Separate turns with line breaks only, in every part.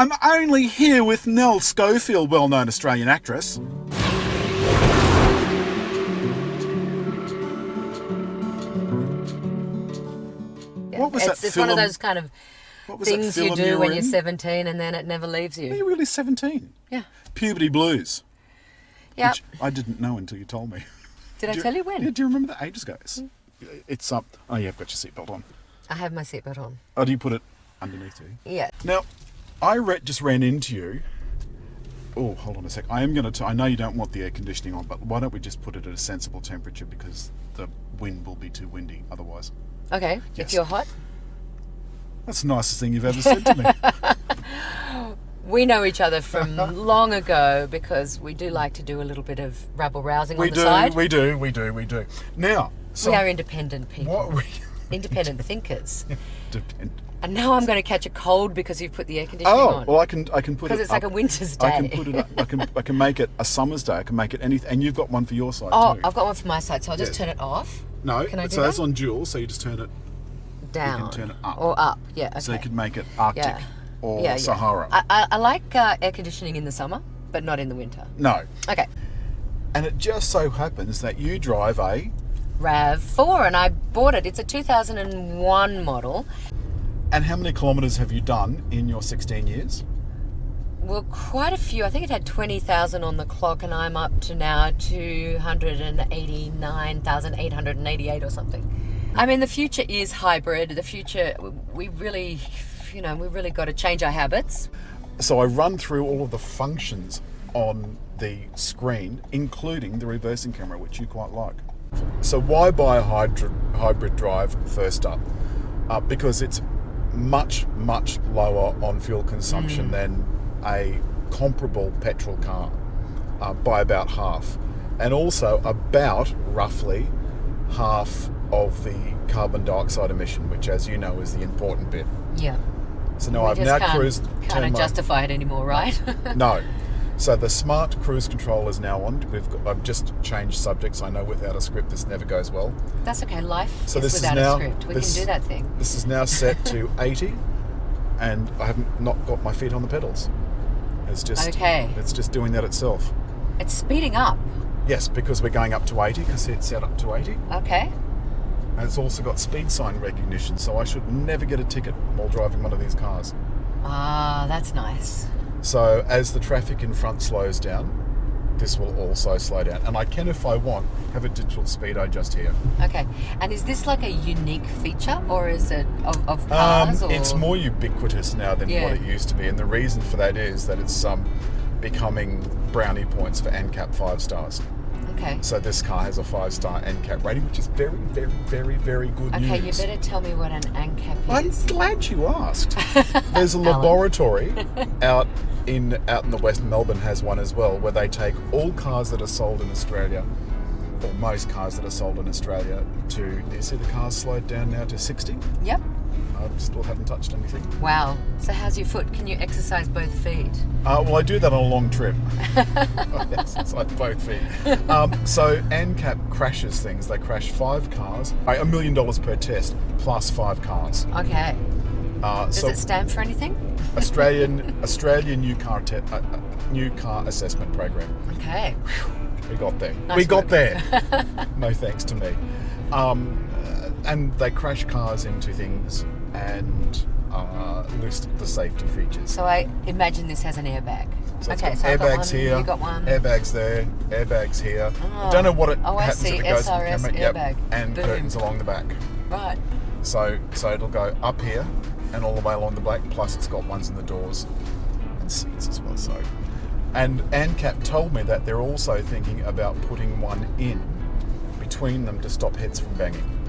I'm only here with Nell Schofield, well-known Australian actress. What was that
It's
film?
one of those kind of things you do when you're 17 and then it never leaves you.
Are you really 17?
Yeah.
Puberty blues.
Yeah.
Which I didn't know until you told me.
Did I tell you when?
Yeah, do you remember that ages ago? It's up. Oh, you've got your seatbelt on.
I have my seatbelt on.
Oh, do you put it underneath you?
Yeah.
Now, I just ran into you. Oh, hold on a sec. I know you don't want the air conditioning on, but why don't we just put it at a sensible temperature because the wind will be too windy otherwise.
Okay.
Yes.
If you're hot.
That's the nicest thing you've ever said to me.
We know each other from long ago because we do like to do a little bit of rabble-rousing on the side.
We do. Now,
we are independent people. Independent thinkers. And now I'm going to catch a cold because you've put the air conditioning on.
Well, I can put it
because it's like a winter's day.
I can put it up. I can make it a summer's day. I can make it anything. And you've got one for your side too.
Oh, I've got one for my side, so I'll just turn it off.
No,
can I do
so
that?
that's on dual. So you just turn it
down.
You can turn it up.
Or up, yeah. Okay.
So you could make it Arctic or Sahara.
I like air conditioning in the summer, but not in the winter.
No.
Okay.
And it just so happens that you drive a
RAV4, and I bought it. It's a 2001 model.
And how many kilometres have you done in your 16 years?
Well, quite a few. I think it had 20,000 on the clock, and I'm up to now 289,888 or something. I mean, the future is hybrid. The future, we really got to change our habits.
So I run through all of the functions on the screen, including the reversing camera, which you quite like. So why buy a hybrid drive first up? Because it's much, much lower on fuel consumption than a comparable petrol car by about half. And also about roughly half of the carbon dioxide emission, which, as you know, is the important bit.
Yeah.
So now I've now cruised.
Can't justify it anymore, right?
No. So the smart cruise control is now on. I've just changed subjects. I know without a script this never goes well.
That's okay. Life
so
is
this
without
is now,
a script. We can do that thing.
This is now set to 80, and I haven't not got my feet on the pedals. It's just It's just doing that itself.
It's speeding up.
Yes, because we're going up to 80 because it's set up to 80.
Okay.
And it's also got speed sign recognition, so I should never get a ticket while driving one of these cars.
Ah, that's nice.
So as the traffic in front slows down, this will also slow down. And I can, if I want, have a digital speedo just here.
Okay. And is this like a unique feature, or is it of cars?
It's more ubiquitous now than what it used to be. And the reason for that is that it's becoming brownie points for NCAP 5 stars.
Okay.
So this car has a 5-star NCAP rating, which is very, very, very, very good news.
Okay, you better tell me what an NCAP is.
I'm glad you asked. There's a laboratory out in the West. Melbourne has one as well, where they take all cars that are sold in Australia, or most cars that are sold in Australia, do you see the cars slowed down now to 60?
Yep.
I still haven't touched anything.
Wow. So how's your foot? Can you exercise both feet?
Well, I do that on a long trip. Yes, it's like both feet. So ANCAP crashes things. They crash 5 cars, $1 million per test, plus 5 cars.
Okay. Does it stand for anything?
Australian new car assessment program.
Okay.
We got there.
Nice work.
There. No thanks to me. And they crash cars into things and list the safety features.
So I imagine this has an airbag.
So
okay, so
airbags here.
You got one.
Airbags there. Airbags here.
Oh.
I don't know what it
I
happens
see.
if it goes
SRS
to the camera.
airbag.
And
Boom.
curtains along the back.
Right.
So it'll go up here and all the way along the back. Plus it's got ones in the doors and seats as well. So, and ANCAP told me that they're also thinking about putting one in between them to stop heads from banging.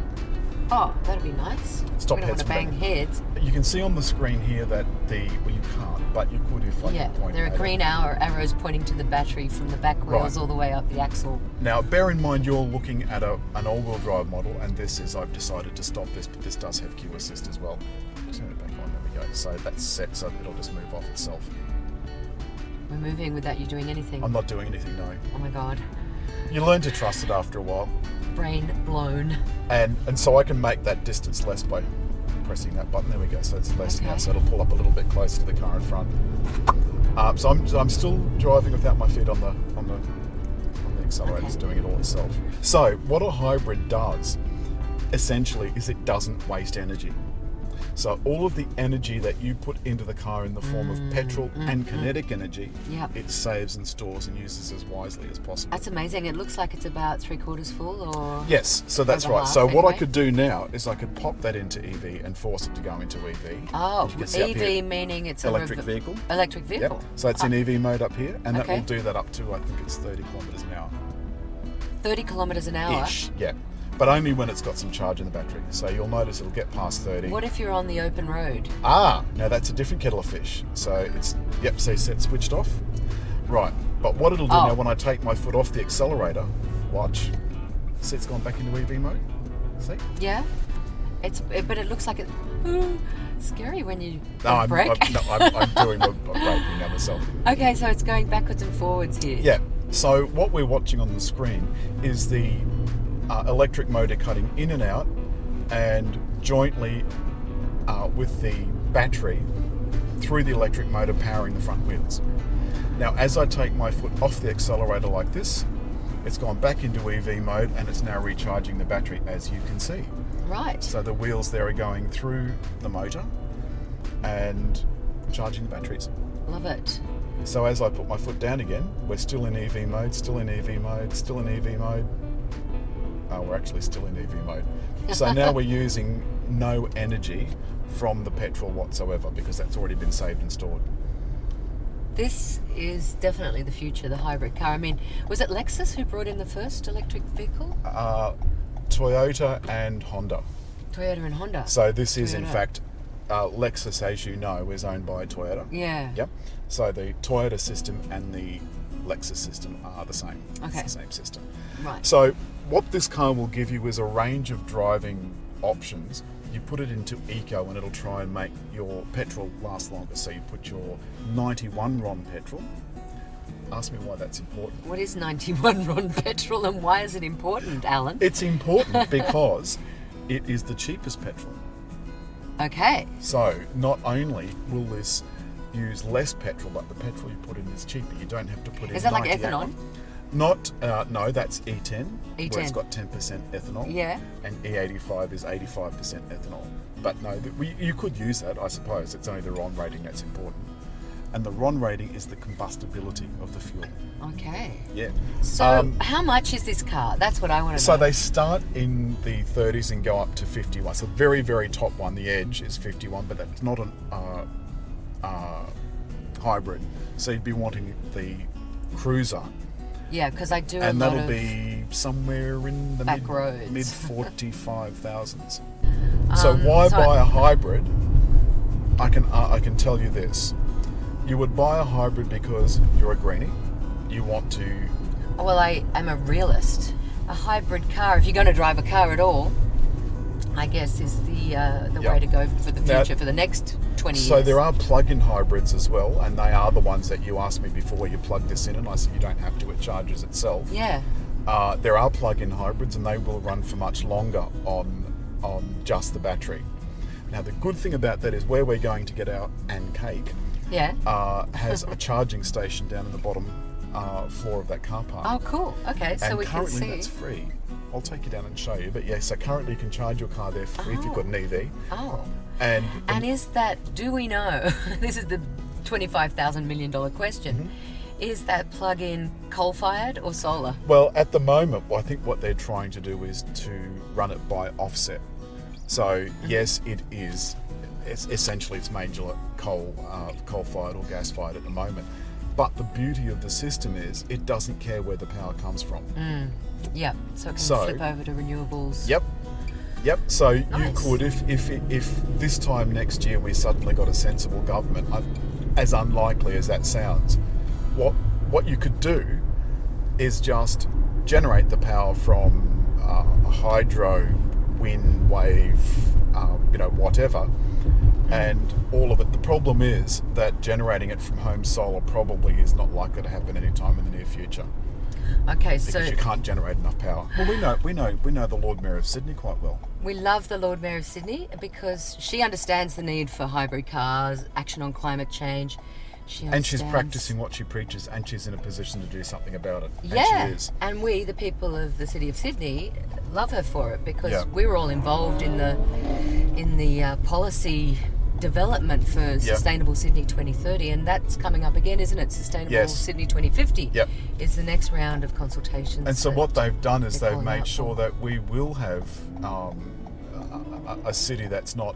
Oh, that'd be nice.
Stop
we don't want
heads
to bang
from
heads.
You can see on the screen here that you can't, but you could if I could point
there are
at
green
it.
arrows pointing to the battery from the back wheels all the way up the axle.
Now, bear in mind you're looking at an all-wheel drive model, and I've decided to stop this, but this does have Q Assist as well. Turn it back on, there we go. So that's set, so it'll just move off itself.
We're moving without you doing anything.
I'm not doing anything, no.
Oh my God.
You learn to trust it after a while.
Brain blown.
And so I can make that distance less by pressing that button. There we go. So it's less now.
Okay.
So it'll pull up a little bit closer to the car in front. So I'm still driving without my feet on the accelerator. It's doing it all itself. So what a hybrid does, essentially, is it doesn't waste energy. So all of the energy that you put into the car in the form of petrol and kinetic energy, it saves and stores and uses as wisely as possible.
That's amazing. It looks like it's about 3/4 full, or
yes, so that's
over
right.
half,
So what I
anyway.
could do now is I could pop that into EV and force it to go into EV.
Oh,
As you can see up
EV
here,
meaning it's
electric
a
vehicle.
Electric vehicle.
Yep. So it's in EV mode up here, and that
Okay.
will do that up to, I think it's 30 kilometres an hour.
30 kilometres an hour.
Ish, yeah. But only when it's got some charge in the battery. So you'll notice it'll get past 30.
What if you're on the open road?
Now that's a different kettle of fish. So it's, see, set switched off. Right, but what it'll do now when I take my foot off the accelerator, watch, see it's gone back into EV mode? See?
Yeah. But it looks like it's scary when you
I'm
brake.
I'm doing the braking now myself.
Okay, so it's going backwards and forwards here.
Yeah, so what we're watching on the screen is the electric motor cutting in and out, and jointly with the battery through the electric motor powering the front wheels. Now as I take my foot off the accelerator like this, it's gone back into EV mode and it's now recharging the battery, as you can see.
Right.
So the wheels there are going through the motor and charging the batteries.
Love it.
So as I put my foot down again, we're still in EV mode, still in EV mode, still in EV mode. We're actually still in EV mode. So now we're using no energy from the petrol whatsoever, because that's already been saved and stored.
This is definitely the future, the hybrid car. I mean, was it Lexus who brought in the first electric vehicle?
Toyota and Honda.
Toyota and Honda.
So this is in
Toyota.
fact, Lexus, as you know, is owned by Toyota.
Yeah.
Yep. So the Toyota system and the Lexus system are the same.
Okay.
It's the same system.
Right.
So what this car will give you is a range of driving options. You put it into eco and it'll try and make your petrol last longer. So you put your 91 RON petrol. Ask me why that's important.
What is 91 RON petrol and why is it important, Alan?
It's important because it is the cheapest petrol.
Okay.
So not only will this use less petrol, but the petrol you put in is cheaper. You don't have to put in.
Is that like
98
ethanol?
Not, no, that's E10, where
E10.
it's got 10% ethanol.
Yeah.
And E85 is 85% ethanol. But no, you could use that, I suppose. It's only the RON rating that's important. And the RON rating is the combustibility of the fuel.
Okay.
Yeah.
So how much is this car? That's what I want to know.
So they start in the 30s and go up to 51. So the very, very top one, the Edge, is 51, but that's not a hybrid. So you'd be wanting the Cruiser.
Yeah, because I do a
And
lot
that'll
of...
be somewhere in the
back roads.
mid 45,000s. So why
so-
buy a hybrid? I can tell you this. You would buy a hybrid because you're a greenie. You want to...
Well, I am a realist. A hybrid car, if you're going to drive a car at all, I guess is the way to go for the future, for the next 20 years.
So there are plug-in hybrids as well, and they are the ones that you asked me before where you plug this in, and I said you don't have to, it charges itself.
Yeah.
There are plug-in hybrids, and they will run for much longer on just the battery. Now the good thing about that is where we're going to get our and cake has a charging station down in the bottom floor of that car park.
Oh, cool. Okay, so
and
we can
currently
see.
that's free. I'll take you down and show you. But yeah, so currently you can charge your car there free if you've got an EV.
Oh.
And
is that, do we know, this is the $25,000 million question, is that plug-in coal-fired or solar?
well, at the moment, I think what they're trying to do is to run it by offset. So yes, it is. It's essentially it's major coal-fired or gas-fired at the moment. But the beauty of the system is it doesn't care where the power comes from.
Yeah, so it can
So-
flip over to renewables.
Yep. So
Nice.
you could, if this time next year we suddenly got a sensible government, as unlikely as that sounds, what you could do is just generate the power from hydro, wind, wave, whatever, and all of it. The problem is that generating it from home solar probably is not likely to happen anytime in the near future.
Okay, so
because you can't generate enough power. Well, we know the Lord Mayor of Sydney quite well.
we love the Lord Mayor of Sydney because she understands the need for hybrid cars, action on climate change.
And she's practicing what she preaches, and she's in a position to do something about it.
Yeah,
and she is.
And we, the people of the city of Sydney, love her for it because
Yeah.
we were all involved in the policy development for Sustainable Sydney 2030, and that's coming up again, isn't it? Sustainable Sydney 2050 is the next round of consultations.
And so what they've done is they've made sure
for.
that we will have a city that's not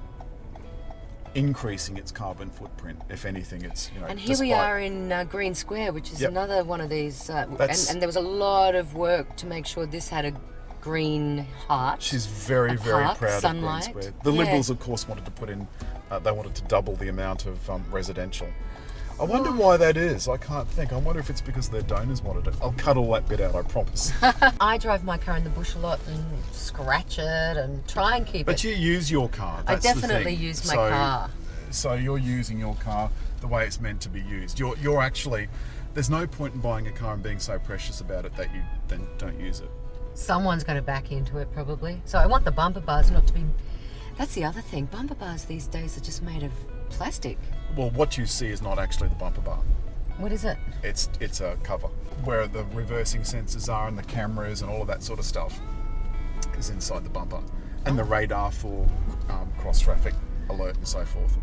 increasing its carbon footprint. If anything, it's, you know.
And here we are in Green Square, which is another one of these. And there was a lot of work to make sure this had a green heart.
She's very, very proud of Green Square. The Liberals, of course, wanted to put in. They wanted to double the amount of residential. I wonder why that is. I can't think. I wonder if it's because their donors wanted it. I'll cut all that bit out, I promise.
I drive my car in the bush a lot and scratch it and try and keep it.
But you use your car.
I
That's
definitely
the thing.
use my car.
So you're using your car the way it's meant to be used. You're actually. There's no point in buying a car and being so precious about it that you then don't use it.
Someone's going to back into it probably. So I want the bumper bars not to be. That's the other thing. Bumper bars these days are just made of plastic.
Well, what you see is not actually the bumper bar.
What is it?
It's a cover where the reversing sensors are and the cameras and all of that sort of stuff is inside the bumper, and the radar for cross traffic alert and so forth.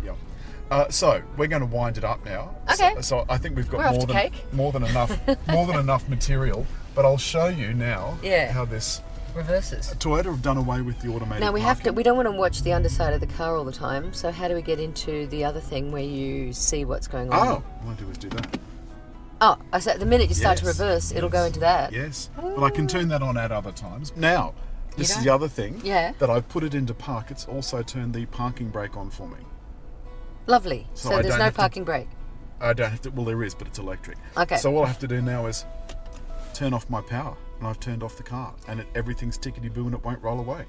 Yeah. So we're going to wind it up now.
Okay.
So I think we've got
more
than enough material. But I'll show you now how this
reverses.
Toyota have done away with the automated.
Now we
parking.
have to. We don't want to watch the underside of the car all the time. So how do we get into the other thing where you see what's going on?
Oh, all I do is do that.
Oh, so the minute you start to reverse, it'll go into that.
Yes, but I can turn that on at other times. Now, this is the other thing.
Yeah.
That I've put it into park. It's also turned the parking brake on for me.
Lovely. So there's no parking brake.
I don't have to. Well, there is, but it's electric.
Okay.
So all I have to do now is turn off my power, and I've turned off the car, and everything's tickety-boo, and it won't roll away.